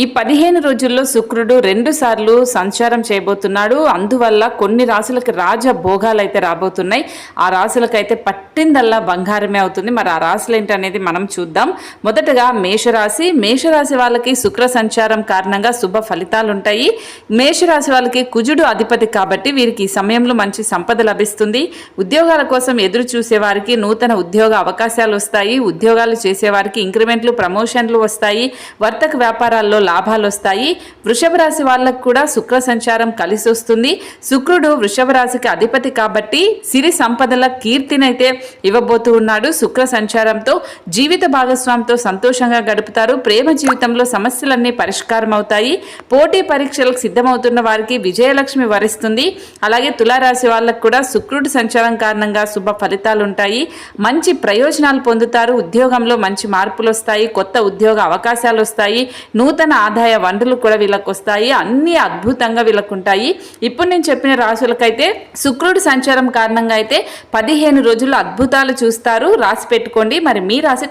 ఈ 15 రోజుల్లో శుక్రుడు 2 సార్లు సంచారం చేయబోతున్నాడు. అందువల్ల కొన్ని రాశులకి రాజ భోగాలు అయితే రాబోతున్నాయి. ఆ రాశులకైతే పట్టిందల్లా బంగారమే అవుతుంది. మరి ఆ రాశులు ఏంటనేది మనం చూద్దాం. మొదటగా మేషరాశి. మేషరాశి వాళ్ళకి శుక్ర సంచారం కారణంగా శుభ ఫలితాలు ఉంటాయి. మేషరాశి వాళ్ళకి కుజుడు అధిపతి కాబట్టి వీరికి ఈ సమయంలో మంచి సంపద లభిస్తుంది. ఉద్యోగాల కోసం ఎదురు చూసే వారికి నూతన ఉద్యోగ అవకాశాలు వస్తాయి. ఉద్యోగాలు చేసేవారికి ఇంక్రిమెంట్లు, ప్రమోషన్లు వస్తాయి. వర్తక వ్యాపారాల్లో లాభాలు వస్తాయి. వృషభ రాశి వాళ్ళకు కూడా శుక్ర సంచారం కలిసి వస్తుంది. శుక్రుడు వృషభ రాశికి అధిపతి కాబట్టి సిరి సంపదల కీర్తినైతే ఇవ్వబోతూ ఉన్నాడు. శుక్ర సంచారంతో జీవిత భాగస్వామితో సంతోషంగా గడుపుతారు. ప్రేమ జీవితంలో సమస్యలన్నీ పరిష్కారం అవుతాయి. పోటీ పరీక్షలకు సిద్ధమవుతున్న వారికి విజయలక్ష్మి వరిస్తుంది. అలాగే తులారాశి వాళ్ళకు కూడా శుక్రుడి సంచారం కారణంగా శుభ ఫలితాలు ఉంటాయి. మంచి ప్రయోజనాలు పొందుతారు. ఉద్యోగంలో మంచి మార్పులు వస్తాయి. కొత్త ఉద్యోగ అవకాశాలు వస్తాయి. నూతన ఆదాయ వనరులు కూడా వీళ్ళకు వస్తాయి. అన్ని అద్భుతంగా వీళ్ళకు ఉంటాయి. ఇప్పుడు నేను చెప్పిన రాశులకైతే శుక్రుడి సంచారం కారణంగా అయితే 15 రోజులు అద్భుతాలు చూస్తారు. రాసి పెట్టుకోండి. మరి మీ రాశి